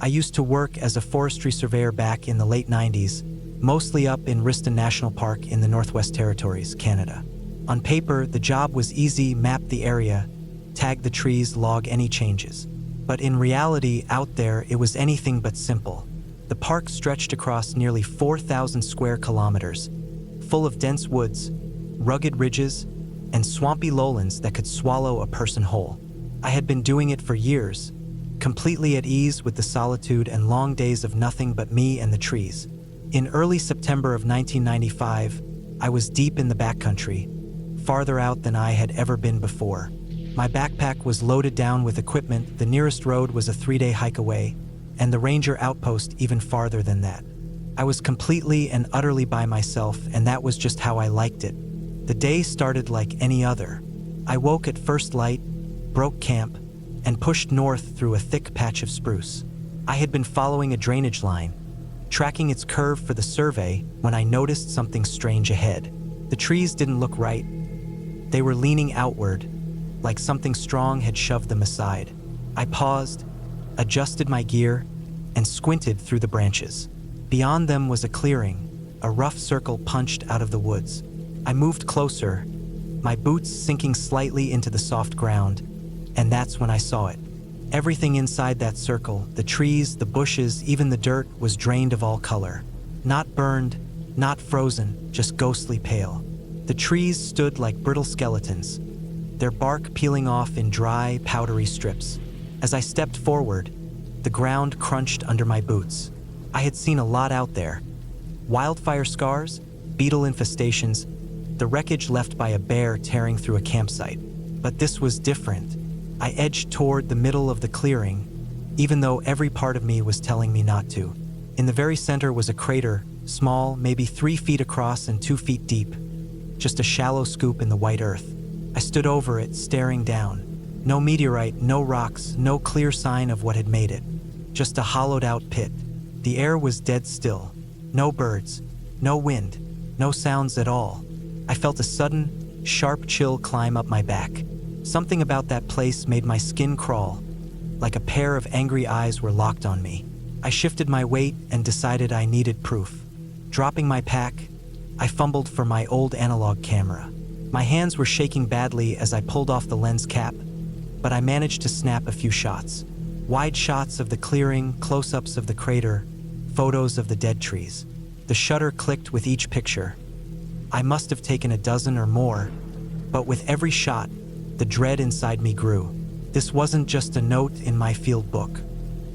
I used to work as a forestry surveyor back in the late 90s, mostly up in Riston National Park in the Northwest Territories, Canada. On paper, the job was easy: map the area, tag the trees, log any changes. But in reality, out there, it was anything but simple. The park stretched across nearly 4,000 square kilometers, full of dense woods, rugged ridges, and swampy lowlands that could swallow a person whole. I had been doing it for years, completely at ease with the solitude and long days of nothing but me and the trees. In early September of 1995, I was deep in the backcountry, farther out than I had ever been before. My backpack was loaded down with equipment. The nearest road was a 3-day hike away, and the ranger outpost even farther than that. I was completely and utterly by myself, and that was just how I liked it. The day started like any other. I woke at first light, broke camp, and pushed north through a thick patch of spruce. I had been following a drainage line, tracking its curve for the survey, when I noticed something strange ahead. The trees didn't look right. They were leaning outward, like something strong had shoved them aside. I paused, adjusted my gear, and squinted through the branches. Beyond them was a clearing, a rough circle punched out of the woods. I moved closer, my boots sinking slightly into the soft ground, and that's when I saw it. Everything inside that circle, the trees, the bushes, even the dirt, was drained of all color. Not burned, not frozen, just ghostly pale. The trees stood like brittle skeletons, their bark peeling off in dry, powdery strips. As I stepped forward, the ground crunched under my boots. I had seen a lot out there. Wildfire scars, beetle infestations, the wreckage left by a bear tearing through a campsite. But this was different. I edged toward the middle of the clearing, even though every part of me was telling me not to. In the very center was a crater, small, maybe 3 feet across and 2 feet deep, just a shallow scoop in the white earth. I stood over it, staring down. No meteorite, no rocks, no clear sign of what had made it. Just a hollowed-out pit. The air was dead still. No birds, no wind, no sounds at all. I felt a sudden, sharp chill climb up my back. Something about that place made my skin crawl, like a pair of angry eyes were locked on me. I shifted my weight and decided I needed proof. Dropping my pack, I fumbled for my old analog camera. My hands were shaking badly as I pulled off the lens cap, but I managed to snap a few shots. Wide shots of the clearing, close-ups of the crater, photos of the dead trees. The shutter clicked with each picture. I must have taken a dozen or more, but with every shot, the dread inside me grew. This wasn't just a note in my field book.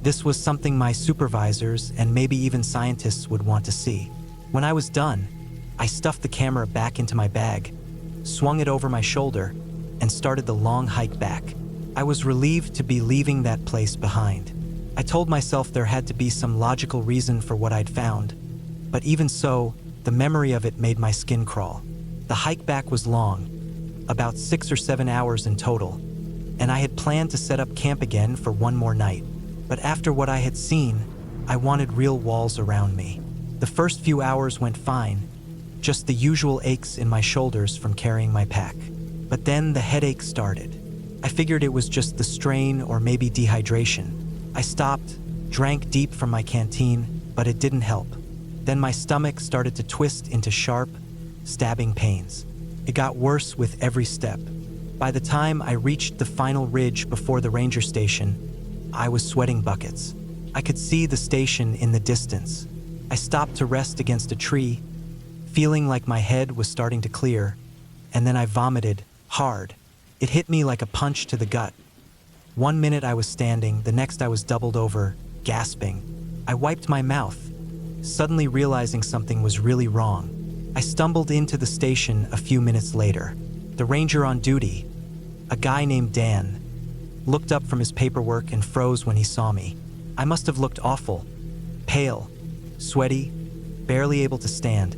This was something my supervisors and maybe even scientists would want to see. When I was done, I stuffed the camera back into my bag, swung it over my shoulder, and started the long hike back. I was relieved to be leaving that place behind. I told myself there had to be some logical reason for what I'd found, but even so, the memory of it made my skin crawl. The hike back was long, about 6 or 7 hours in total, and I had planned to set up camp again for one more night. But after what I had seen, I wanted real walls around me. The first few hours went fine, just the usual aches in my shoulders from carrying my pack. But then the headache started. I figured it was just the strain or maybe dehydration. I stopped, drank deep from my canteen, but it didn't help. Then my stomach started to twist into sharp, stabbing pains. It got worse with every step. By the time I reached the final ridge before the ranger station, I was sweating buckets. I could see the station in the distance. I stopped to rest against a tree, feeling like my head was starting to clear, and then I vomited hard. It hit me like a punch to the gut. 1 minute I was standing, the next I was doubled over, gasping. I wiped my mouth, suddenly realizing something was really wrong. I stumbled into the station a few minutes later. The ranger on duty, a guy named Dan, looked up from his paperwork and froze when he saw me. I must have looked awful, pale, sweaty, barely able to stand,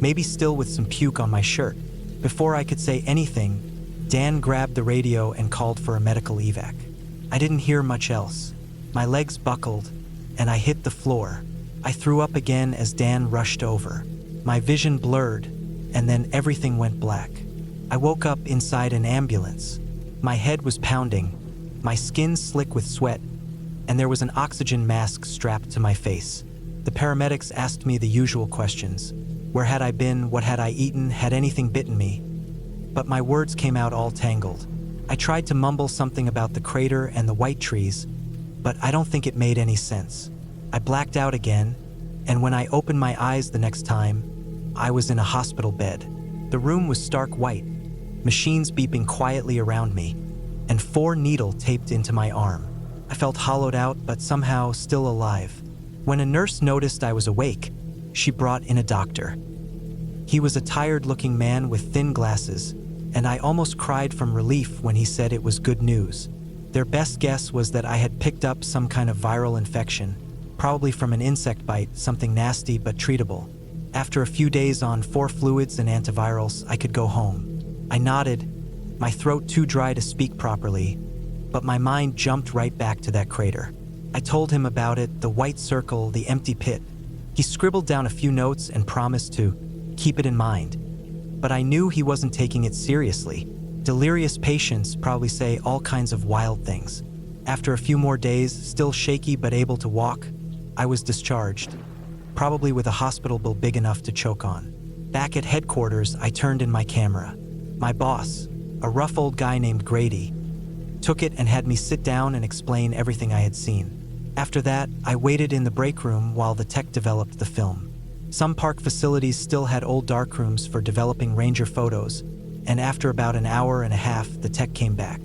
maybe still with some puke on my shirt. Before I could say anything, Dan grabbed the radio and called for a medical evac. I didn't hear much else. My legs buckled, and I hit the floor. I threw up again as Dan rushed over. My vision blurred, and then everything went black. I woke up inside an ambulance. My head was pounding, my skin slick with sweat, and there was an oxygen mask strapped to my face. The paramedics asked me the usual questions. Where had I been? What had I eaten? Had anything bitten me? But my words came out all tangled. I tried to mumble something about the crater and the white trees, but I don't think it made any sense. I blacked out again, and when I opened my eyes the next time, I was in a hospital bed. The room was stark white, machines beeping quietly around me, and 4 needles taped into my arm. I felt hollowed out, but somehow still alive. When a nurse noticed I was awake, she brought in a doctor. He was a tired-looking man with thin glasses, and I almost cried from relief when he said it was good news. Their best guess was that I had picked up some kind of viral infection, probably from an insect bite, something nasty but treatable. After a few days on 4 fluids and antivirals, I could go home. I nodded, my throat too dry to speak properly, but my mind jumped right back to that crater. I told him about it, the white circle, the empty pit. He scribbled down a few notes and promised to keep it in mind. But I knew he wasn't taking it seriously. Delirious patients probably say all kinds of wild things. After a few more days, still shaky but able to walk, I was discharged, probably with a hospital bill big enough to choke on. Back at headquarters, I turned in my camera. My boss, a rough old guy named Grady, took it and had me sit down and explain everything I had seen. After that, I waited in the break room while the tech developed the film. Some park facilities still had old darkrooms for developing ranger photos, and after about an hour and a half, the tech came back.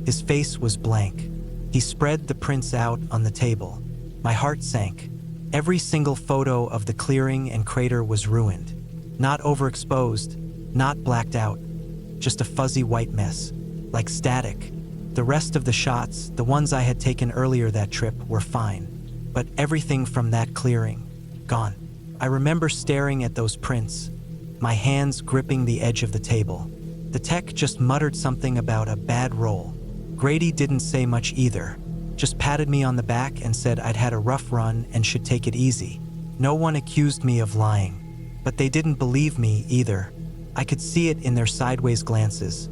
His face was blank. He spread the prints out on the table. My heart sank. Every single photo of the clearing and crater was ruined. Not overexposed, not blacked out, just a fuzzy white mess, like static. The rest of the shots, the ones I had taken earlier that trip, were fine. But everything from that clearing, gone. I remember staring at those prints, my hands gripping the edge of the table. The tech just muttered something about a bad roll. Grady didn't say much either, just patted me on the back and said I'd had a rough run and should take it easy. No one accused me of lying, but they didn't believe me either. I could see it in their sideways glances,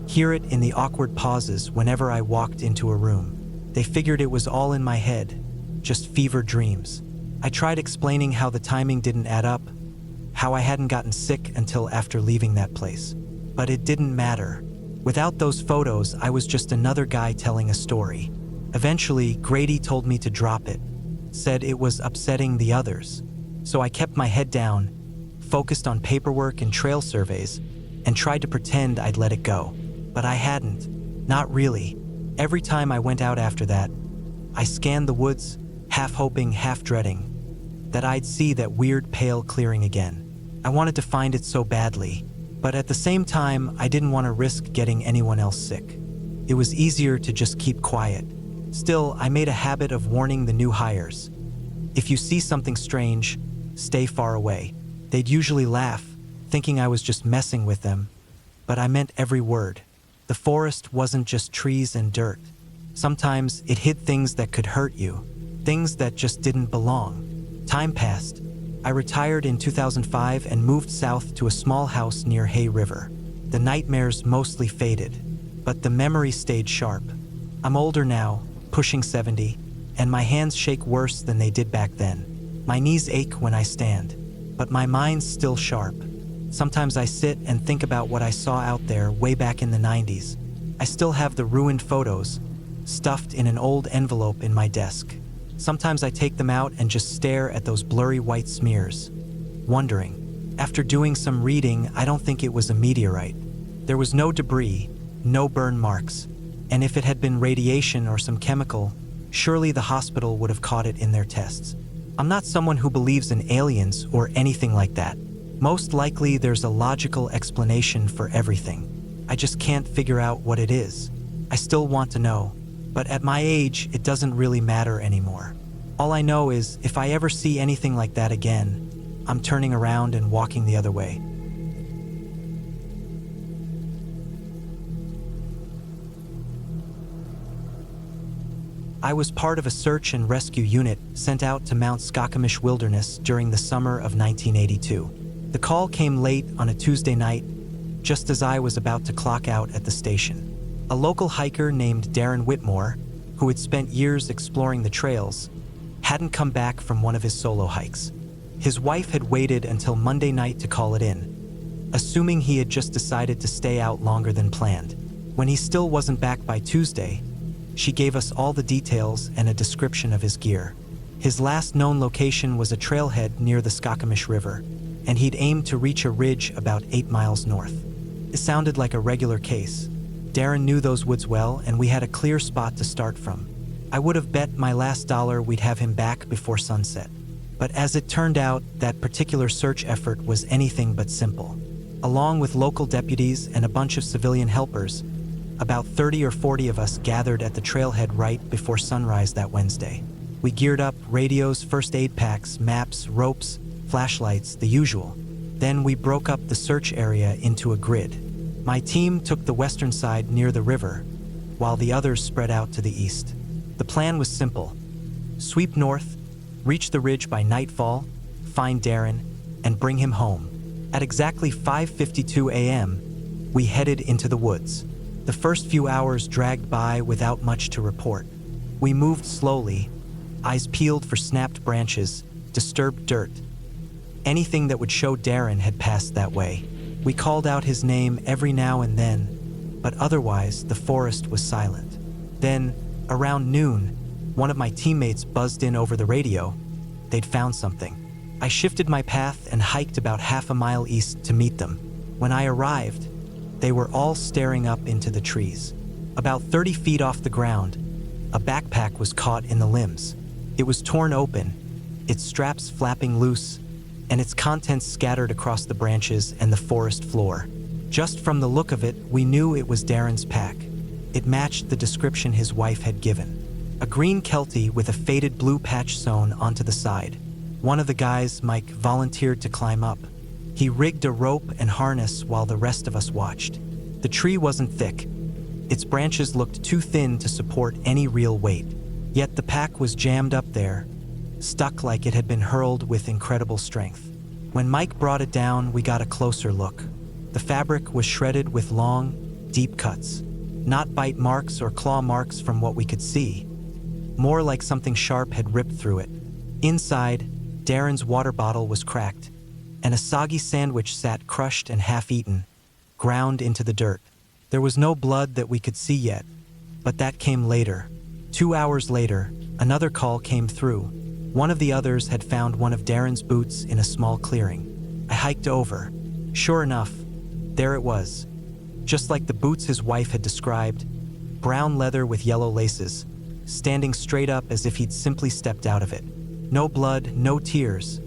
hear it in the awkward pauses whenever I walked into a room. They figured it was all in my head, just fever dreams. I tried explaining how the timing didn't add up, how I hadn't gotten sick until after leaving that place. But it didn't matter. Without those photos, I was just another guy telling a story. Eventually, Grady told me to drop it, said it was upsetting the others. So I kept my head down, focused on paperwork and trail surveys, and tried to pretend I'd let it go. But I hadn't. Not really. Every time I went out after that, I scanned the woods, half hoping, half dreading, that I'd see that weird pale clearing again. I wanted to find it so badly, but at the same time, I didn't want to risk getting anyone else sick. It was easier to just keep quiet. Still, I made a habit of warning the new hires. If you see something strange, stay far away. They'd usually laugh, thinking I was just messing with them, but I meant every word. The forest wasn't just trees and dirt. Sometimes it hid things that could hurt you, things that just didn't belong. Time passed. I retired in 2005 and moved south to a small house near Hay River. The nightmares mostly faded, but the memory stayed sharp. I'm older now, pushing 70, and my hands shake worse than they did back then. My knees ache when I stand, but my mind's still sharp. Sometimes I sit and think about what I saw out there way back in the 90s. I still have the ruined photos, stuffed in an old envelope in my desk. Sometimes I take them out and just stare at those blurry white smears, wondering. After doing some reading, I don't think it was a meteorite. There was no debris, no burn marks, and if it had been radiation or some chemical, surely the hospital would have caught it in their tests. I'm not someone who believes in aliens or anything like that. Most likely there's a logical explanation for everything. I just can't figure out what it is. I still want to know, but at my age, it doesn't really matter anymore. All I know is if I ever see anything like that again, I'm turning around and walking the other way. I was part of a search and rescue unit sent out to Mount Skokomish Wilderness during the summer of 1982. The call came late on a Tuesday night, just as I was about to clock out at the station. A local hiker named Darren Whitmore, who had spent years exploring the trails, hadn't come back from one of his solo hikes. His wife had waited until Monday night to call it in, assuming he had just decided to stay out longer than planned. When he still wasn't back by Tuesday, she gave us all the details and a description of his gear. His last known location was a trailhead near the Scariest River, and he'd aimed to reach a ridge about 8 miles north. It sounded like a regular case. Darren knew those woods well, and we had a clear spot to start from. I would have bet my last dollar we'd have him back before sunset. But as it turned out, that particular search effort was anything but simple. Along with local deputies and a bunch of civilian helpers, about 30 or 40 of us gathered at the trailhead right before sunrise that Wednesday. We geared up: radios, first aid packs, maps, ropes, flashlights, the usual. Then we broke up the search area into a grid. My team took the western side near the river, while the others spread out to the east. The plan was simple: sweep north, reach the ridge by nightfall, find Darren, and bring him home. At exactly 5:52 a.m., we headed into the woods. The first few hours dragged by without much to report. We moved slowly, eyes peeled for snapped branches, disturbed dirt. Anything that would show Darren had passed that way. We called out his name every now and then, but otherwise the forest was silent. Then, around noon, one of my teammates buzzed in over the radio. They'd found something. I shifted my path and hiked about half a mile east to meet them. When I arrived, they were all staring up into the trees. About 30 feet off the ground, a backpack was caught in the limbs. It was torn open, its straps flapping loose, and its contents scattered across the branches and the forest floor. Just from the look of it, we knew it was Darren's pack. It matched the description his wife had given. A green Keltie with a faded blue patch sewn onto the side. One of the guys, Mike, volunteered to climb up. He rigged a rope and harness while the rest of us watched. The tree wasn't thick. Its branches looked too thin to support any real weight. Yet the pack was jammed up there, stuck like it had been hurled with incredible strength. When Mike brought it down, we got a closer look. The fabric was shredded with long, deep cuts. Not bite marks or claw marks from what we could see. More like something sharp had ripped through it. Inside, Darren's water bottle was cracked, and a soggy sandwich sat crushed and half-eaten, ground into the dirt. There was no blood that we could see yet, but that came later. 2 hours later, another call came through. One of the others had found one of Darren's boots in a small clearing. I hiked over. Sure enough, there it was. Just like the boots his wife had described, brown leather with yellow laces, standing straight up as if he'd simply stepped out of it. No blood, no tears,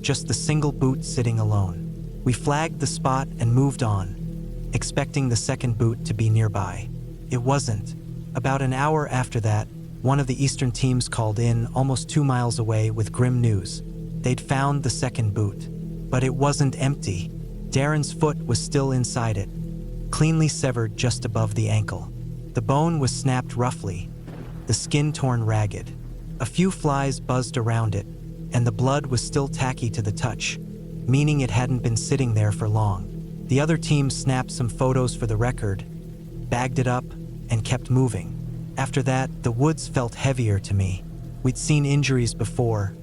just the single boot sitting alone. We flagged the spot and moved on, expecting the second boot to be nearby. It wasn't. About an hour after that, one of the eastern teams called in almost 2 miles away with grim news. They'd found the second boot, but it wasn't empty. Darren's foot was still inside it, cleanly severed just above the ankle. The bone was snapped roughly, the skin torn ragged. A few flies buzzed around it, and the blood was still tacky to the touch, meaning it hadn't been sitting there for long. The other team snapped some photos for the record, bagged it up, and kept moving. After that, the woods felt heavier to me. We'd seen injuries before,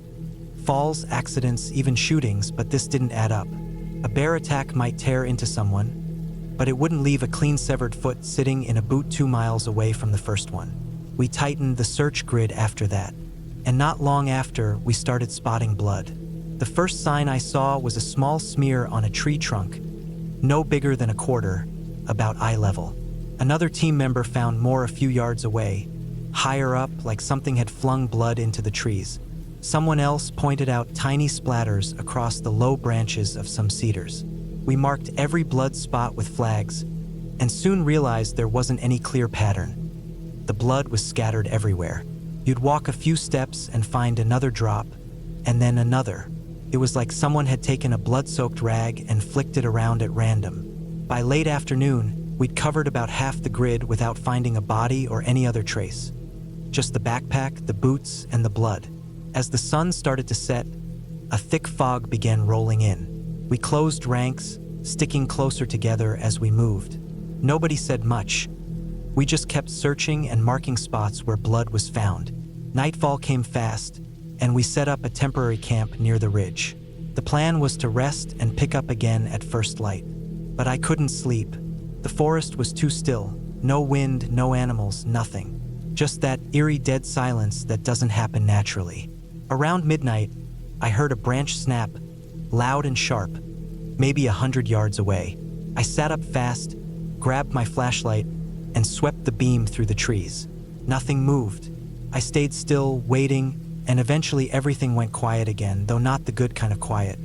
falls, accidents, even shootings, but this didn't add up. A bear attack might tear into someone, but it wouldn't leave a clean severed foot sitting in a boot 2 miles away from the first one. We tightened the search grid after that, and not long after, we started spotting blood. The first sign I saw was a small smear on a tree trunk, no bigger than a quarter, about eye level. Another team member found more a few yards away, higher up, like something had flung blood into the trees. Someone else pointed out tiny splatters across the low branches of some cedars. We marked every blood spot with flags, and soon realized there wasn't any clear pattern. The blood was scattered everywhere. You'd walk a few steps and find another drop, and then another. It was like someone had taken a blood-soaked rag and flicked it around at random. By late afternoon, we'd covered about half the grid without finding a body or any other trace. Just the backpack, the boots, and the blood. As the sun started to set, a thick fog began rolling in. We closed ranks, sticking closer together as we moved. Nobody said much. We just kept searching and marking spots where blood was found. Nightfall came fast, and we set up a temporary camp near the ridge. The plan was to rest and pick up again at first light. But I couldn't sleep. The forest was too still. No wind, no animals, nothing. Just that eerie dead silence that doesn't happen naturally. Around midnight, I heard a branch snap, loud and sharp, maybe 100 yards away. I sat up fast, grabbed my flashlight, and swept the beam through the trees. Nothing moved. I stayed still, waiting, and eventually everything went quiet again, though not the good kind of quiet.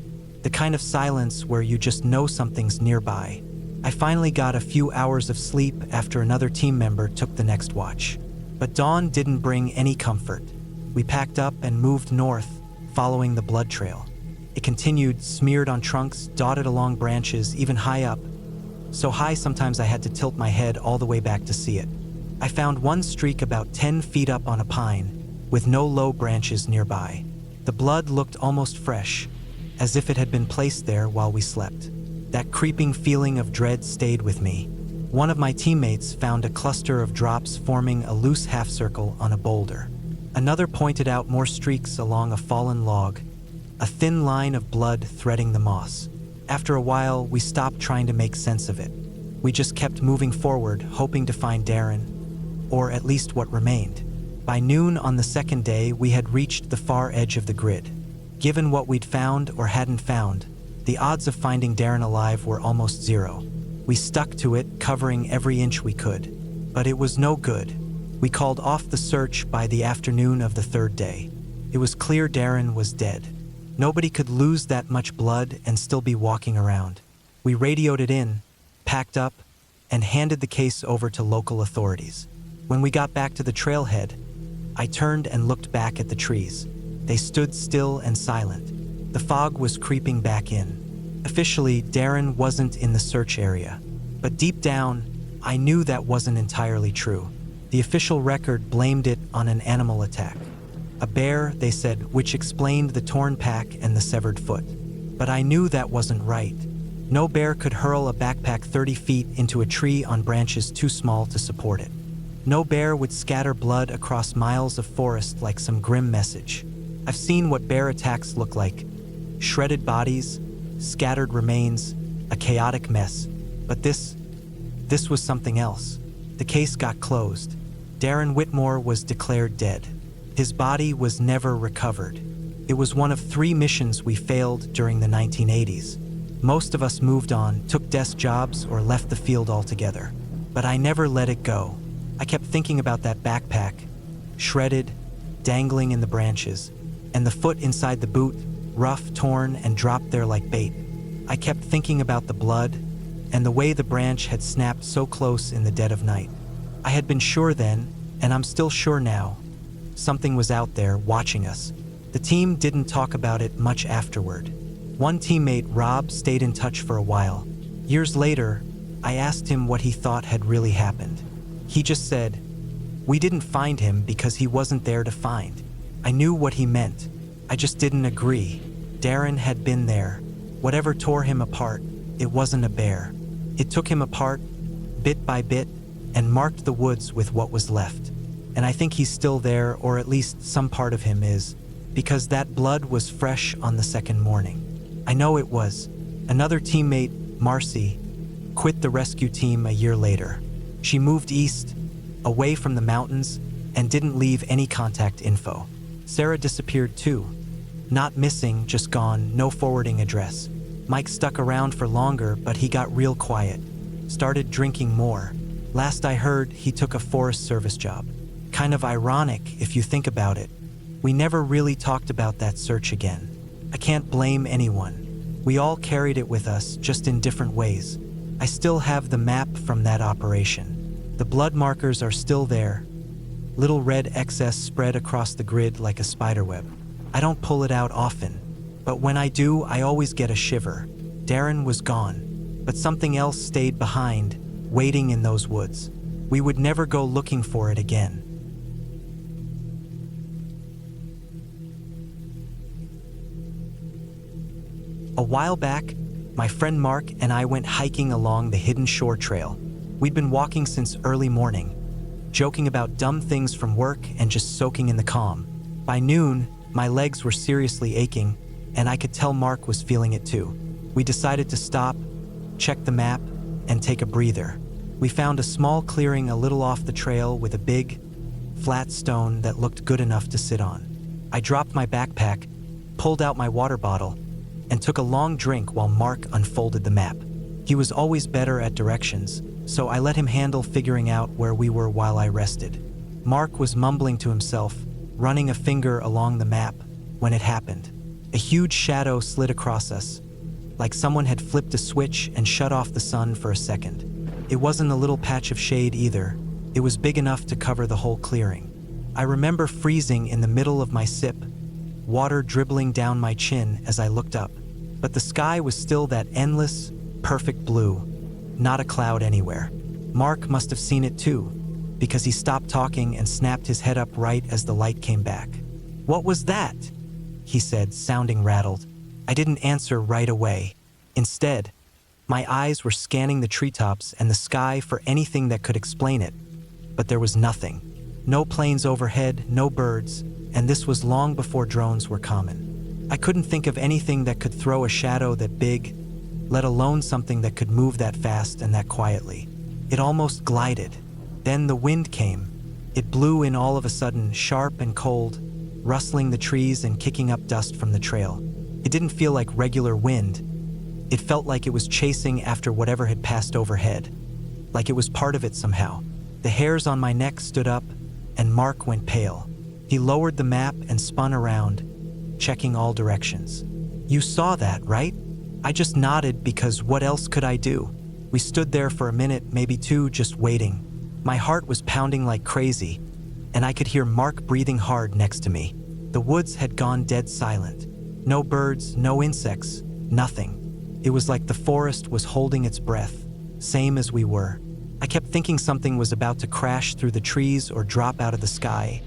The kind of silence where you just know something's nearby. I finally got a few hours of sleep after another team member took the next watch. But dawn didn't bring any comfort. We packed up and moved north, following the blood trail. It continued, smeared on trunks, dotted along branches, even high up. So high sometimes I had to tilt my head all the way back to see it. I found one streak about 10 feet up on a pine, with no low branches nearby. The blood looked almost fresh, as if it had been placed there while we slept. That creeping feeling of dread stayed with me. One of my teammates found a cluster of drops forming a loose half-circle on a boulder. Another pointed out more streaks along a fallen log, a thin line of blood threading the moss. After a while, we stopped trying to make sense of it. We just kept moving forward, hoping to find Darren, or at least what remained. By noon on the second day, we had reached the far edge of the grid. Given what we'd found or hadn't found, the odds of finding Darren alive were almost zero. We stuck to it, covering every inch we could. But it was no good. We called off the search by the afternoon of the third day. It was clear Darren was dead. Nobody could lose that much blood and still be walking around. We radioed it in, packed up, and handed the case over to local authorities. When we got back to the trailhead, I turned and looked back at the trees. They stood still and silent. The fog was creeping back in. Officially, Darren wasn't in the search area. But deep down, I knew that wasn't entirely true. The official record blamed it on an animal attack. A bear, they said, which explained the torn pack and the severed foot. But I knew that wasn't right. No bear could hurl a backpack 30 feet into a tree on branches too small to support it. No bear would scatter blood across miles of forest like some grim message. I've seen what bear attacks look like. Shredded bodies, scattered remains, a chaotic mess. But this was something else. The case got closed. Darren Whitmore was declared dead. His body was never recovered. It was one of 3 missions we failed during the 1980s. Most of us moved on, took desk jobs, or left the field altogether. But I never let it go. I kept thinking about that backpack, shredded, dangling in the branches, and the foot inside the boot, rough, torn, and dropped there like bait. I kept thinking about the blood and the way the branch had snapped so close in the dead of night. I had been sure then, and I'm still sure now, something was out there watching us. The team didn't talk about it much afterward. One teammate, Rob, stayed in touch for a while. Years later, I asked him what he thought had really happened. He just said, "We didn't find him because he wasn't there to find." I knew what he meant. I just didn't agree. Darren had been there. Whatever tore him apart, it wasn't a bear. It took him apart, bit by bit, and marked the woods with what was left. And I think he's still there, or at least some part of him is, because that blood was fresh on the second morning. I know it was. Another teammate, Marcy, quit the rescue team a year later. She moved east, away from the mountains, and didn't leave any contact info. Sarah disappeared too. Not missing, just gone, no forwarding address. Mike stuck around for longer, but he got real quiet. Started drinking more. Last I heard, he took a Forest Service job. Kind of ironic if you think about it. We never really talked about that search again. I can't blame anyone. We all carried it with us, just in different ways. I still have the map from that operation. The blood markers are still there. Little red excess spread across the grid like a spiderweb. I don't pull it out often, but when I do, I always get a shiver. Darren was gone, but something else stayed behind, waiting in those woods. We would never go looking for it again. A while back, my friend Mark and I went hiking along the hidden shore trail. We'd been walking since early morning, joking about dumb things from work and just soaking in the calm. By noon, my legs were seriously aching, and I could tell Mark was feeling it too. We decided to stop, check the map, and take a breather. We found a small clearing a little off the trail with a big, flat stone that looked good enough to sit on. I dropped my backpack, pulled out my water bottle, and took a long drink while Mark unfolded the map. He was always better at directions, so I let him handle figuring out where we were while I rested. Mark was mumbling to himself, running a finger along the map, when it happened. A huge shadow slid across us, like someone had flipped a switch and shut off the sun for a second. It wasn't a little patch of shade either. It was big enough to cover the whole clearing. I remember freezing in the middle of my sip, water dribbling down my chin as I looked up. But the sky was still that endless, perfect blue, not a cloud anywhere. Mark must have seen it too, because he stopped talking and snapped his head up right as the light came back. "What was that?" he said, sounding rattled. I didn't answer right away. Instead, my eyes were scanning the treetops and the sky for anything that could explain it. But there was nothing. No planes overhead, no birds, and this was long before drones were common. I couldn't think of anything that could throw a shadow that big, let alone something that could move that fast and that quietly. It almost glided. Then the wind came. It blew in all of a sudden, sharp and cold, rustling the trees and kicking up dust from the trail. It didn't feel like regular wind. It felt like it was chasing after whatever had passed overhead, like it was part of it somehow. The hairs on my neck stood up, and Mark went pale. He lowered the map and spun around, checking all directions. "You saw that, right?" I just nodded because what else could I do? We stood there for a minute, maybe two, just waiting. My heart was pounding like crazy, and I could hear Mark breathing hard next to me. The woods had gone dead silent. No birds, no insects, nothing. It was like the forest was holding its breath, same as we were. I kept thinking something was about to crash through the trees or drop out of the sky,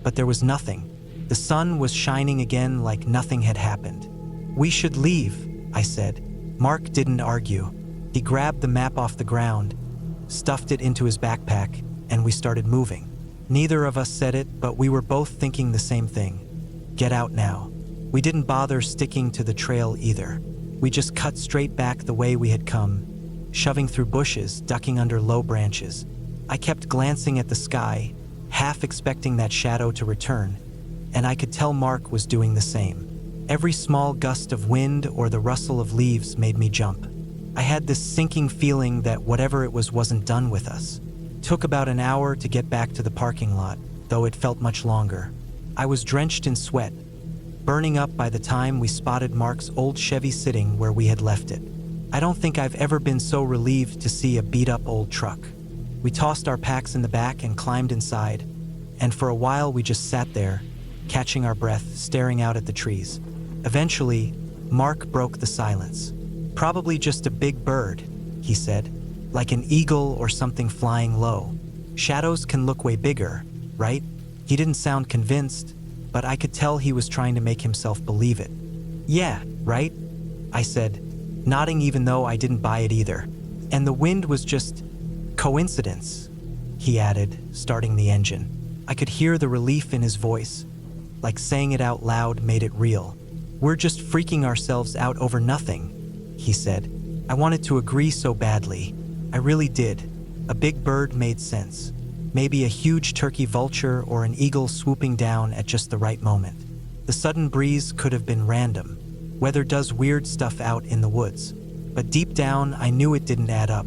but there was nothing. The sun was shining again like nothing had happened. "We should leave," I said. Mark didn't argue. He grabbed the map off the ground, stuffed it into his backpack, and we started moving. Neither of us said it, but we were both thinking the same thing. Get out now. We didn't bother sticking to the trail either. We just cut straight back the way we had come, shoving through bushes, ducking under low branches. I kept glancing at the sky, half expecting that shadow to return, and I could tell Mark was doing the same. Every small gust of wind or the rustle of leaves made me jump. I had this sinking feeling that whatever it was wasn't done with us. It took about an hour to get back to the parking lot, though it felt much longer. I was drenched in sweat, burning up by the time we spotted Mark's old Chevy sitting where we had left it. I don't think I've ever been so relieved to see a beat-up old truck. We tossed our packs in the back and climbed inside, and for a while we just sat there, catching our breath, staring out at the trees. Eventually, Mark broke the silence. "Probably just a big bird," he said, "like an eagle or something flying low. Shadows can look way bigger, right?" He didn't sound convinced, but I could tell he was trying to make himself believe it. "Yeah, right?" I said, nodding even though I didn't buy it either. "And the wind was just coincidence," he added, starting the engine. I could hear the relief in his voice, like saying it out loud made it real. "We're just freaking ourselves out over nothing," he said. I wanted to agree so badly. I really did. A big bird made sense. Maybe a huge turkey vulture or an eagle swooping down at just the right moment. The sudden breeze could have been random. Weather does weird stuff out in the woods. But deep down, I knew it didn't add up.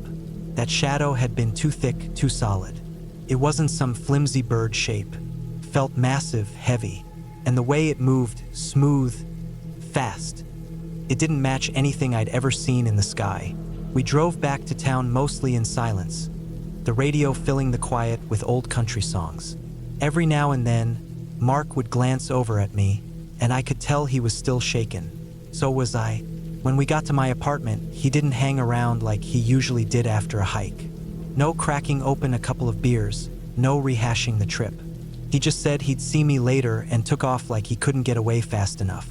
That shadow had been too thick, too solid. It wasn't some flimsy bird shape. It felt massive, heavy, and the way it moved, smooth, fast. It didn't match anything I'd ever seen in the sky. We drove back to town mostly in silence, the radio filling the quiet with old country songs. Every now and then, Mark would glance over at me, and I could tell he was still shaken. So was I. When we got to my apartment, he didn't hang around like he usually did after a hike. No cracking open a couple of beers, no rehashing the trip. He just said he'd see me later and took off like he couldn't get away fast enough.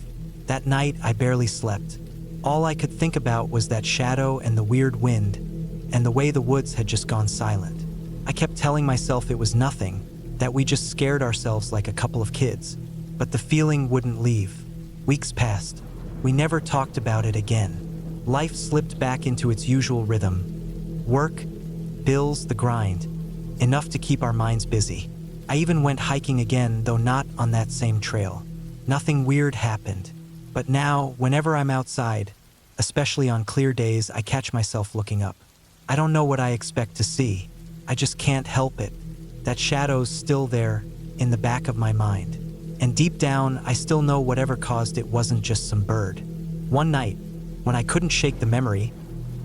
That night, I barely slept. All I could think about was that shadow and the weird wind, and the way the woods had just gone silent. I kept telling myself it was nothing, that we just scared ourselves like a couple of kids. But the feeling wouldn't leave. Weeks passed. We never talked about it again. Life slipped back into its usual rhythm. Work, bills, the grind. Enough to keep our minds busy. I even went hiking again, though not on that same trail. Nothing weird happened. But now, whenever I'm outside, especially on clear days, I catch myself looking up. I don't know what I expect to see. I just can't help it. That shadow's still there, in the back of my mind. And deep down, I still know whatever caused it wasn't just some bird. One night, when I couldn't shake the memory,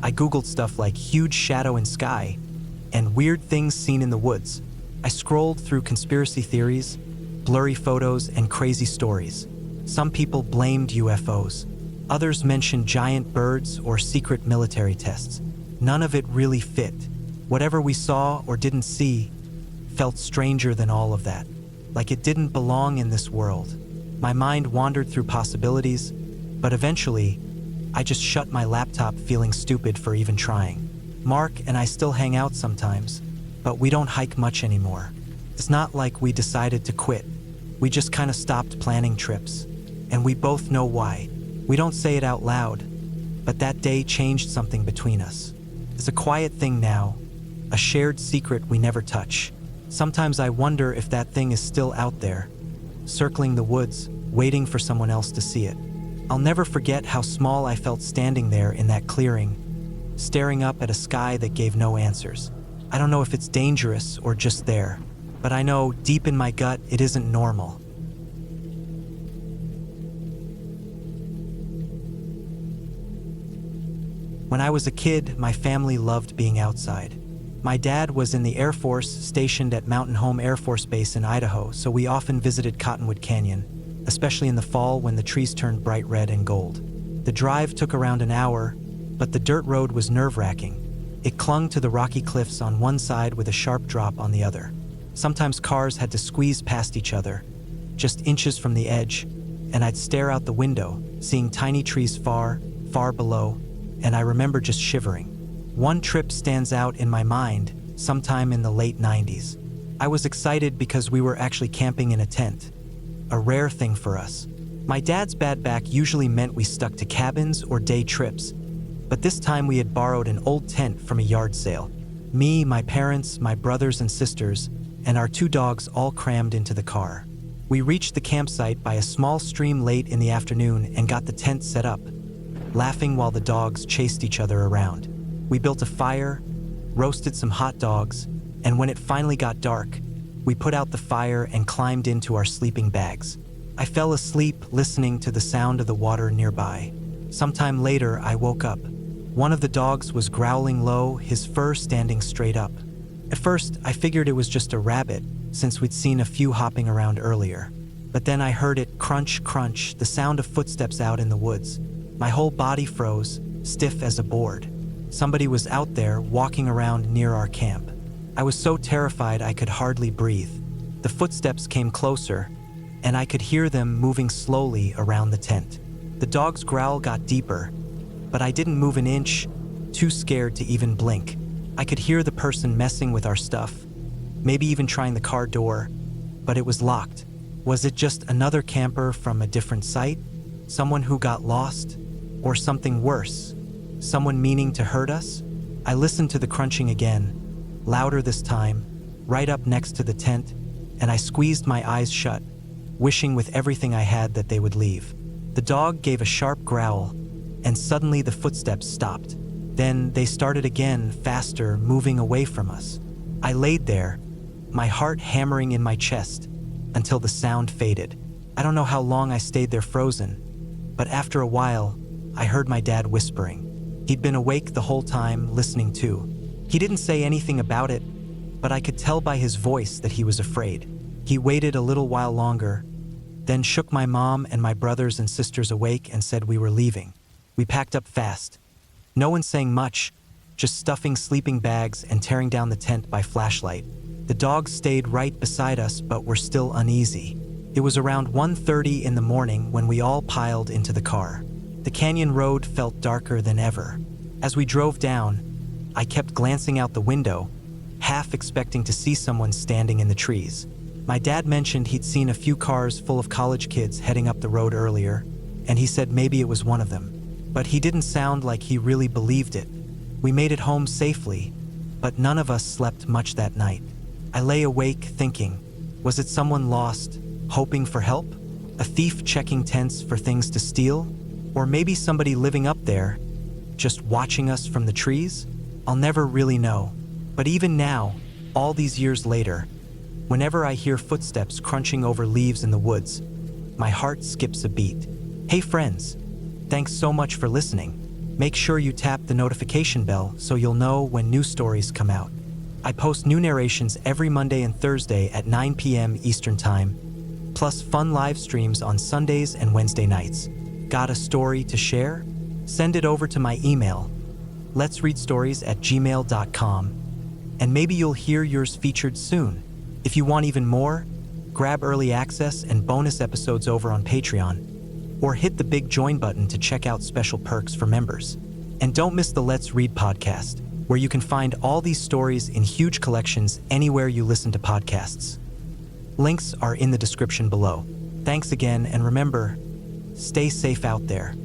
I Googled stuff like huge shadow in sky and weird things seen in the woods. I scrolled through conspiracy theories, blurry photos, and crazy stories. Some people blamed UFOs. Others mentioned giant birds or secret military tests. None of it really fit. Whatever we saw or didn't see felt stranger than all of that, like it didn't belong in this world. My mind wandered through possibilities, but eventually, I just shut my laptop feeling stupid for even trying. Mark and I still hang out sometimes, but we don't hike much anymore. It's not like we decided to quit. We just kind of stopped planning trips, and we both know why. We don't say it out loud, but that day changed something between us. It's a quiet thing now, a shared secret we never touch. Sometimes I wonder if that thing is still out there, circling the woods, waiting for someone else to see it. I'll never forget how small I felt standing there in that clearing, staring up at a sky that gave no answers. I don't know if it's dangerous or just there, but I know deep in my gut it isn't normal. When I was a kid, my family loved being outside. My dad was in the Air Force, stationed at Mountain Home Air Force Base in Idaho, so we often visited Cottonwood Canyon, especially in the fall when the trees turned bright red and gold. The drive took around an hour, but the dirt road was nerve-wracking. It clung to the rocky cliffs on one side with a sharp drop on the other. Sometimes cars had to squeeze past each other, just inches from the edge, and I'd stare out the window, seeing tiny trees far, far below, and I remember just shivering. One trip stands out in my mind, sometime in the late 90s. I was excited because we were actually camping in a tent, a rare thing for us. My dad's bad back usually meant we stuck to cabins or day trips, but this time we had borrowed an old tent from a yard sale. Me, my parents, my brothers and sisters, and our 2 dogs all crammed into the car. We reached the campsite by a small stream late in the afternoon and got the tent set up, laughing while the dogs chased each other around. We built a fire, roasted some hot dogs, and when it finally got dark, we put out the fire and climbed into our sleeping bags. I fell asleep listening to the sound of the water nearby. Sometime later, I woke up. One of the dogs was growling low, his fur standing straight up. At first, I figured it was just a rabbit, since we'd seen a few hopping around earlier. But then I heard it crunch, crunch, the sound of footsteps out in the woods. My whole body froze, stiff as a board. Somebody was out there walking around near our camp. I was so terrified I could hardly breathe. The footsteps came closer, and I could hear them moving slowly around the tent. The dog's growl got deeper, but I didn't move an inch, too scared to even blink. I could hear the person messing with our stuff, maybe even trying the car door, but it was locked. Was it just another camper from a different site? Someone who got lost? Or something worse? Someone meaning to hurt us? I listened to the crunching again, louder this time, right up next to the tent, and I squeezed my eyes shut, wishing with everything I had that they would leave. The dog gave a sharp growl, and suddenly the footsteps stopped. Then they started again, faster, moving away from us. I laid there, my heart hammering in my chest, until the sound faded. I don't know how long I stayed there frozen, but after a while, I heard my dad whispering. He'd been awake the whole time, listening too. He didn't say anything about it, but I could tell by his voice that he was afraid. He waited a little while longer, then shook my mom and my brothers and sisters awake and said we were leaving. We packed up fast. No one saying much, just stuffing sleeping bags and tearing down the tent by flashlight. The dogs stayed right beside us but were still uneasy. It was around 1:30 in the morning when we all piled into the car. The canyon road felt darker than ever. As we drove down, I kept glancing out the window, half expecting to see someone standing in the trees. My dad mentioned he'd seen a few cars full of college kids heading up the road earlier, and he said maybe it was one of them. But he didn't sound like he really believed it. We made it home safely, but none of us slept much that night. I lay awake thinking, was it someone lost, hoping for help? A thief checking tents for things to steal? Or maybe somebody living up there, just watching us from the trees? I'll never really know. But even now, all these years later, whenever I hear footsteps crunching over leaves in the woods, my heart skips a beat. Hey friends, thanks so much for listening. Make sure you tap the notification bell so you'll know when new stories come out. I post new narrations every Monday and Thursday at 9 p.m. Eastern Time, plus fun live streams on Sundays and Wednesday nights. Got a story to share? Send it over to my email, letsreadstories@gmail.com, and maybe you'll hear yours featured soon. If you want even more, grab early access and bonus episodes over on Patreon, or hit the big join button to check out special perks for members. And don't miss the Let's Read podcast, where you can find all these stories in huge collections anywhere you listen to podcasts. Links are in the description below. Thanks again, and remember, stay safe out there.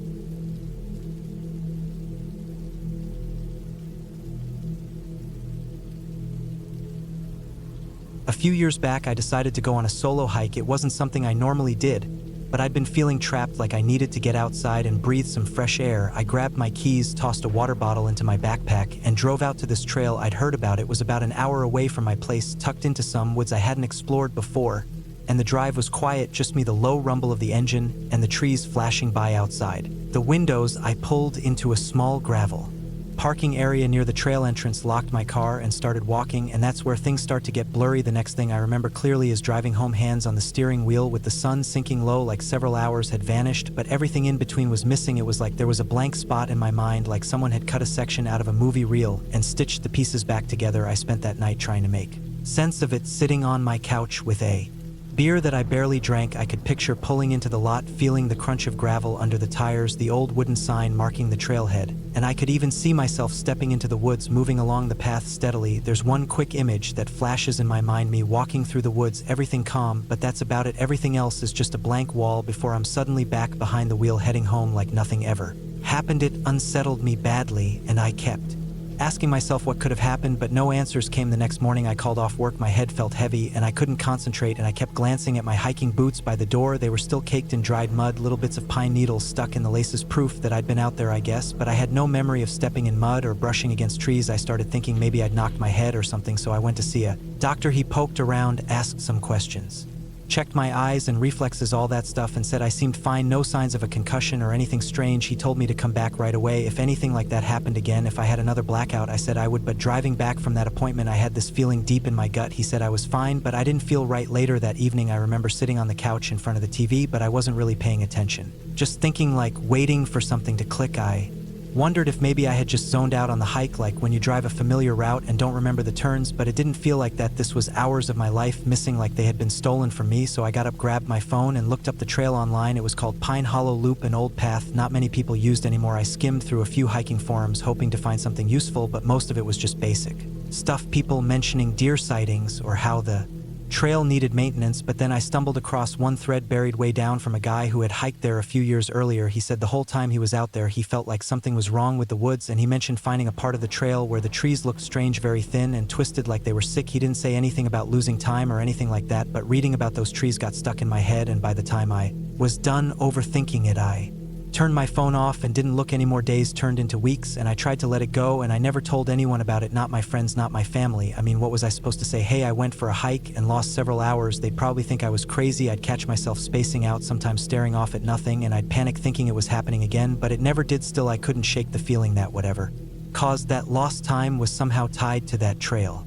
A few years back, I decided to go on a solo hike. It wasn't something I normally did, but I'd been feeling trapped, like I needed to get outside and breathe some fresh air. I grabbed my keys, tossed a water bottle into my backpack, and drove out to this trail I'd heard about. It was about an hour away from my place, tucked into some woods I hadn't explored before, and the drive was quiet, just me, the low rumble of the engine, and the trees flashing by outside. The windows, I pulled into a small gravel parking area near the trail entrance, locked my car, and started walking, and that's where things start to get blurry. The next thing I remember clearly is driving home, hands on the steering wheel, with the sun sinking low, like several hours had vanished, but everything in between was missing. It was like there was a blank spot in my mind, like someone had cut a section out of a movie reel and stitched the pieces back together. I spent that night trying to make sense of it, sitting on my couch with a beer that I barely drank. I could picture pulling into the lot, feeling the crunch of gravel under the tires, the old wooden sign marking the trailhead, and I could even see myself stepping into the woods, moving along the path steadily. There's one quick image that flashes in my mind, me walking through the woods, everything calm, but that's about it. Everything else is just a blank wall before I'm suddenly back behind the wheel, heading home like nothing ever happened. It unsettled me badly, and I kept asking myself what could have happened, but no answers came. The next morning I called off work. My head felt heavy and I couldn't concentrate, and I kept glancing at my hiking boots by the door. They were still caked in dried mud, little bits of pine needles stuck in the laces, proof that I'd been out there, I guess, but I had no memory of stepping in mud or brushing against trees. I started thinking maybe I'd knocked my head or something, so I went to see a doctor. He poked around, asked some questions, checked my eyes and reflexes, all that stuff, and said I seemed fine, no signs of a concussion or anything strange. He told me to come back right away if anything like that happened again. If I had another blackout, I said I would, but driving back from that appointment, I had this feeling deep in my gut. He said I was fine, but I didn't feel right. Later that evening, I remember sitting on the couch in front of the TV, but I wasn't really paying attention, just thinking, like waiting for something to click. I wondered if maybe I had just zoned out on the hike, like when you drive a familiar route and don't remember the turns, but it didn't feel like that. This was hours of my life missing, like they had been stolen from me. So I got up, grabbed my phone, and looked up the trail online. It was called Pine Hollow Loop, an old path not many people used anymore. I skimmed through a few hiking forums hoping to find something useful, but most of it was just basic stuff, people mentioning deer sightings or how the trail needed maintenance. But then I stumbled across one thread buried way down from a guy who had hiked there a few years earlier. He said the whole time he was out there, he felt like something was wrong with the woods, and he mentioned finding a part of the trail where the trees looked strange, very thin and twisted, like they were sick. He didn't say anything about losing time or anything like that, but reading about those trees got stuck in my head, and by the time I was done overthinking it, I turned my phone off and didn't look anymore. Days turned into weeks, and I tried to let it go, and I never told anyone about it, not my friends, not my family. I mean, what was I supposed to say? Hey, I went for a hike and lost several hours. They'd probably think I was crazy. I'd catch myself spacing out, sometimes staring off at nothing, and I'd panic thinking it was happening again, but it never did. Still, I couldn't shake the feeling that whatever caused that lost time was somehow tied to that trail.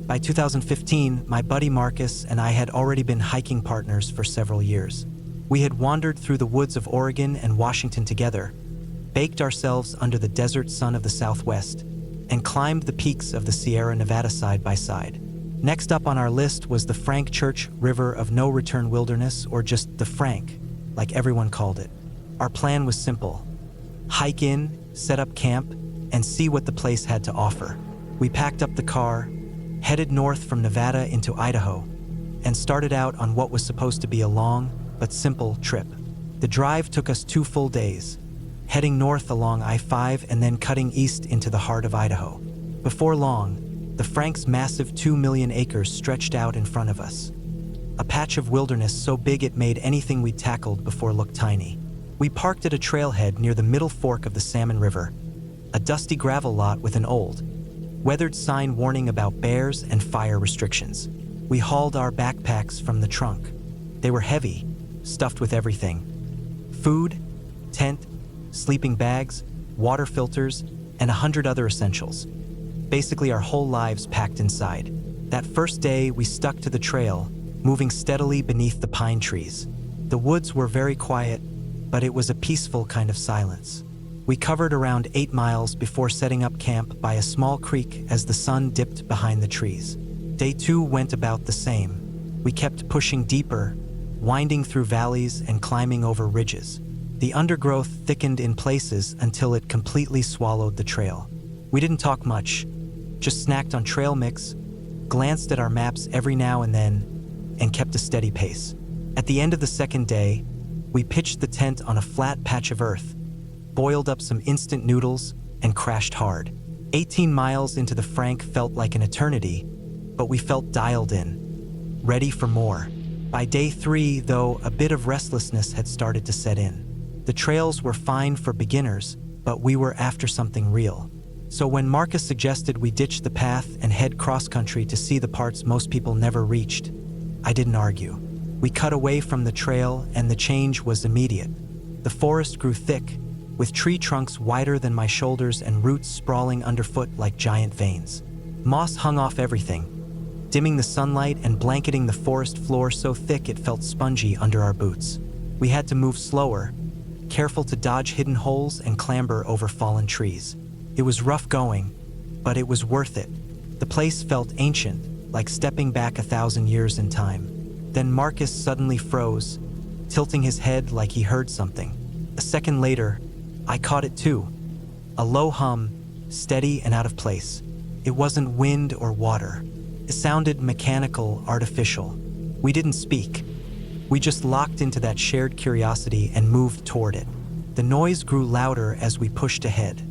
By 2015, my buddy Marcus and I had already been hiking partners for several years. We had wandered through the woods of Oregon and Washington together, baked ourselves under the desert sun of the Southwest, and climbed the peaks of the Sierra Nevada side by side. Next up on our list was the Frank Church River of No Return Wilderness, or just the Frank, like everyone called it. Our plan was simple: hike in, set up camp, and see what the place had to offer. We packed up the car, headed north from Nevada into Idaho, and started out on what was supposed to be a long but simple trip. The drive took us 2 full days, heading north along I-5 and then cutting east into the heart of Idaho. Before long, the Frank's massive 2 million acres stretched out in front of us. A patch of wilderness so big it made anything we tackled before look tiny. We parked at a trailhead near the middle fork of the Salmon River, a dusty gravel lot with an old, weathered sign warning about bears and fire restrictions. We hauled our backpacks from the trunk. They were heavy, stuffed with everything: food, tent, sleeping bags, water filters, and 100 other essentials. Basically our whole lives packed inside. That first day, we stuck to the trail, moving steadily beneath the pine trees. The woods were very quiet, but it was a peaceful kind of silence. We covered around 8 miles before setting up camp by a small creek as the sun dipped behind the trees. Day 2 went about the same. We kept pushing deeper, winding through valleys and climbing over ridges. The undergrowth thickened in places until it completely swallowed the trail. We didn't talk much, just snacked on trail mix, glanced at our maps every now and then, and kept a steady pace. At the end of the second day, we pitched the tent on a flat patch of earth, boiled up some instant noodles, and crashed hard. 18 miles into the Frank felt like an eternity, but we felt dialed in, ready for more. By day 3, though, a bit of restlessness had started to set in. The trails were fine for beginners, but we were after something real. So when Marcus suggested we ditch the path and head cross-country to see the parts most people never reached, I didn't argue. We cut away from the trail, and the change was immediate. The forest grew thick, with tree trunks wider than my shoulders and roots sprawling underfoot like giant veins. Moss hung off everything, dimming the sunlight and blanketing the forest floor so thick it felt spongy under our boots. We had to move slower, careful to dodge hidden holes and clamber over fallen trees. It was rough going, but it was worth it. The place felt ancient, like stepping back 1,000 years in time. Then Marcus suddenly froze, tilting his head like he heard something. A second later, I caught it too. A low hum, steady and out of place. It wasn't wind or water. It sounded mechanical, artificial. We didn't speak. We just locked into that shared curiosity and moved toward it. The noise grew louder as we pushed ahead.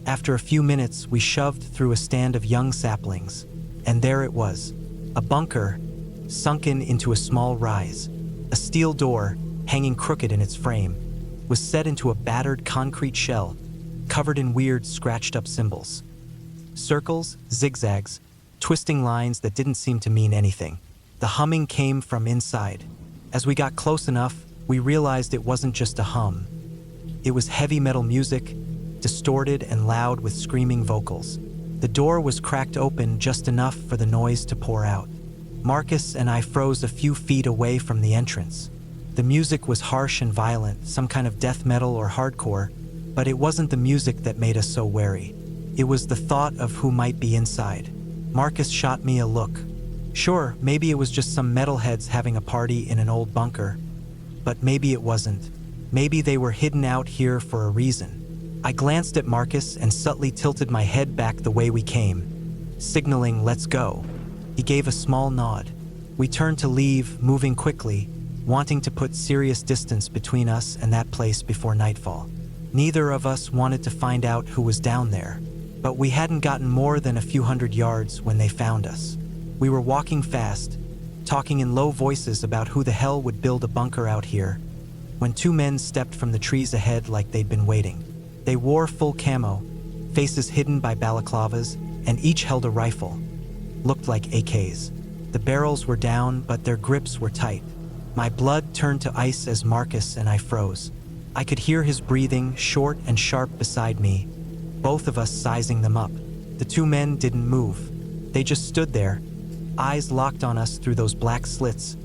After a few minutes, we shoved through a stand of young saplings, and there it was, a bunker, sunken into a small rise. A steel door, hanging crooked in its frame, was set into a battered concrete shell, covered in weird scratched-up symbols. Circles, zigzags, twisting lines that didn't seem to mean anything. The humming came from inside. As we got close enough, we realized it wasn't just a hum. It was heavy metal music, distorted and loud with screaming vocals. The door was cracked open just enough for the noise to pour out. Marcus and I froze a few feet away from the entrance. The music was harsh and violent, some kind of death metal or hardcore, but it wasn't the music that made us so wary. It was the thought of who might be inside. Marcus shot me a look. Sure, maybe it was just some metalheads having a party in an old bunker, but maybe it wasn't. Maybe they were hidden out here for a reason. I glanced at Marcus and subtly tilted my head back the way we came, signaling let's go. He gave a small nod. We turned to leave, moving quickly, wanting to put serious distance between us and that place before nightfall. Neither of us wanted to find out who was down there, but we hadn't gotten more than a few hundred yards when they found us. We were walking fast, talking in low voices about who the hell would build a bunker out here, when 2 men stepped from the trees ahead like they'd been waiting. They wore full camo, faces hidden by balaclavas, and each held a rifle. Looked like AKs. The barrels were down, but their grips were tight. My blood turned to ice as Marcus and I froze. I could hear his breathing, short and sharp beside me, both of us sizing them up. The 2 men didn't move. They just stood there, eyes locked on us through those black slits,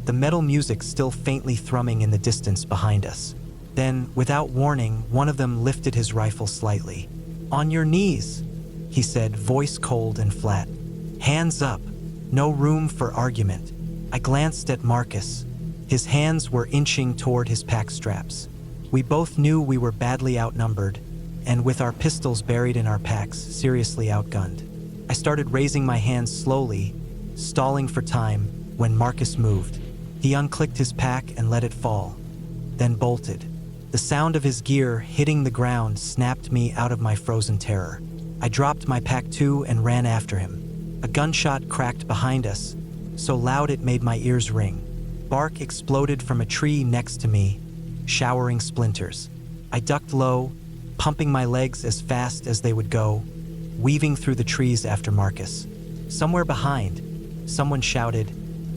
the metal music still faintly thrumming in the distance behind us. Then, without warning, one of them lifted his rifle slightly. "On your knees," he said, voice cold and flat. "Hands up. No room for argument." I glanced at Marcus. His hands were inching toward his pack straps. We both knew we were badly outnumbered, and with our pistols buried in our packs, seriously outgunned. I started raising my hands slowly, stalling for time, when Marcus moved. He unclicked his pack and let it fall, then bolted. The sound of his gear hitting the ground snapped me out of my frozen terror. I dropped my pack too and ran after him. A gunshot cracked behind us, so loud it made my ears ring. Bark exploded from a tree next to me, showering splinters. I ducked low, pumping my legs as fast as they would go, weaving through the trees after Marcus. Somewhere behind, someone shouted,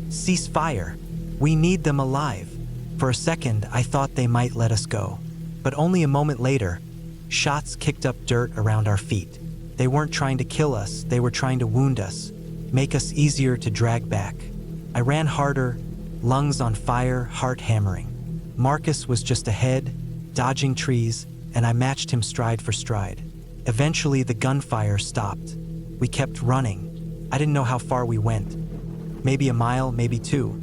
"Cease fire! We need them alive!" For a second, I thought they might let us go. But only a moment later, shots kicked up dirt around our feet. They weren't trying to kill us, they were trying to wound us, make us easier to drag back. I ran harder, lungs on fire, heart hammering. Marcus was just ahead, dodging trees, and I matched him stride for stride. Eventually, the gunfire stopped. We kept running. I didn't know how far we went. Maybe a mile, maybe two.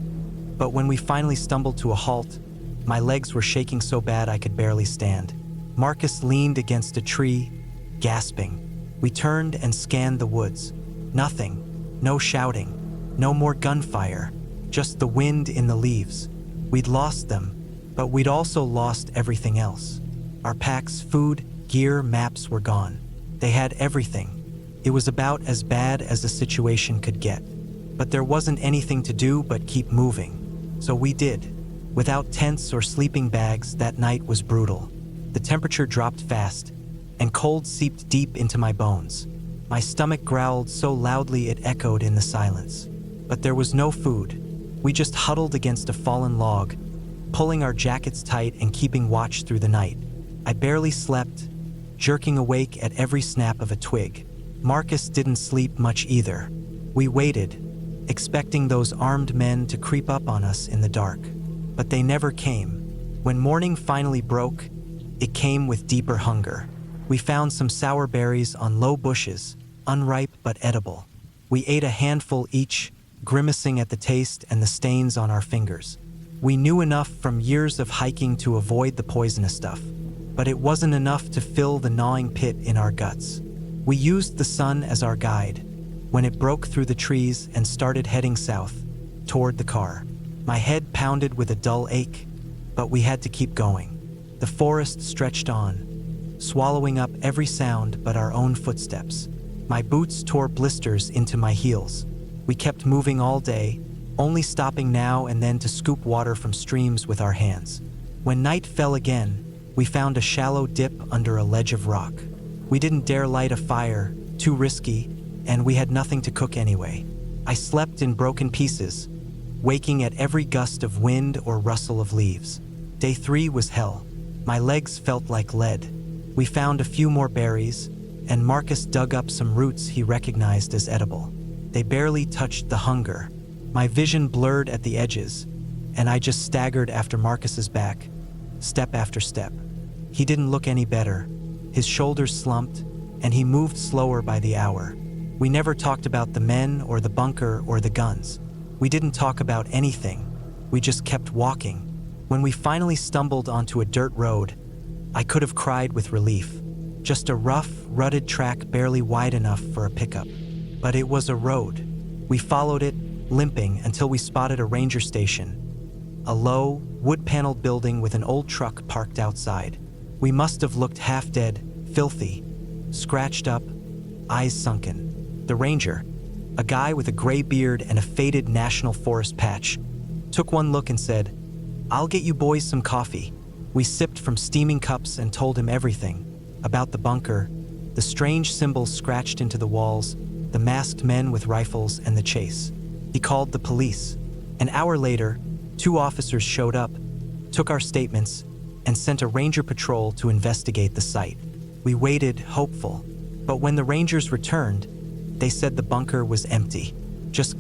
But when we finally stumbled to a halt, my legs were shaking so bad I could barely stand. Marcus leaned against a tree, gasping. We turned and scanned the woods. Nothing. No shouting. No more gunfire. Just the wind in the leaves. We'd lost them, but we'd also lost everything else. Our packs, food, gear, maps were gone. They had everything. It was about as bad as the situation could get. But there wasn't anything to do but keep moving. So we did. Without tents or sleeping bags, that night was brutal. The temperature dropped fast, and cold seeped deep into my bones. My stomach growled so loudly it echoed in the silence. But there was no food. We just huddled against a fallen log, pulling our jackets tight and keeping watch through the night. I barely slept, jerking awake at every snap of a twig. Marcus didn't sleep much either. We waited, expecting those armed men to creep up on us in the dark. But they never came. When morning finally broke, it came with deeper hunger. We found some sour berries on low bushes, unripe but edible. We ate a handful each, grimacing at the taste and the stains on our fingers. We knew enough from years of hiking to avoid the poisonous stuff, but it wasn't enough to fill the gnawing pit in our guts. We used the sun as our guide, when it broke through the trees and started heading south, toward the car. My head pounded with a dull ache, but we had to keep going. The forest stretched on, swallowing up every sound but our own footsteps. My boots tore blisters into my heels. We kept moving all day, only stopping now and then to scoop water from streams with our hands. When night fell again, we found a shallow dip under a ledge of rock. We didn't dare light a fire, too risky, and we had nothing to cook anyway. I slept in broken pieces, waking at every gust of wind or rustle of leaves. Day 3 was hell. My legs felt like lead. We found a few more berries, and Marcus dug up some roots he recognized as edible. They barely touched the hunger. My vision blurred at the edges, and I just staggered after Marcus's back, step after step. He didn't look any better. His shoulders slumped, and he moved slower by the hour. We never talked about the men or the bunker or the guns. We didn't talk about anything. We just kept walking. When we finally stumbled onto a dirt road, I could have cried with relief. Just a rough, rutted track barely wide enough for a pickup. But it was a road. We followed it, limping, until we spotted a ranger station. A low, wood-paneled building with an old truck parked outside. We must have looked half dead, filthy, scratched up, eyes sunken. The ranger, a guy with a gray beard and a faded National Forest patch, took one look and said, "I'll get you boys some coffee." We sipped from steaming cups and told him everything. About the bunker, the strange symbols scratched into the walls, the masked men with rifles, and the chase. He called the police. An hour later, 2 officers showed up, took our statements, and sent a ranger patrol to investigate the site. We waited, hopeful. But when the rangers returned, they said the bunker was empty. Just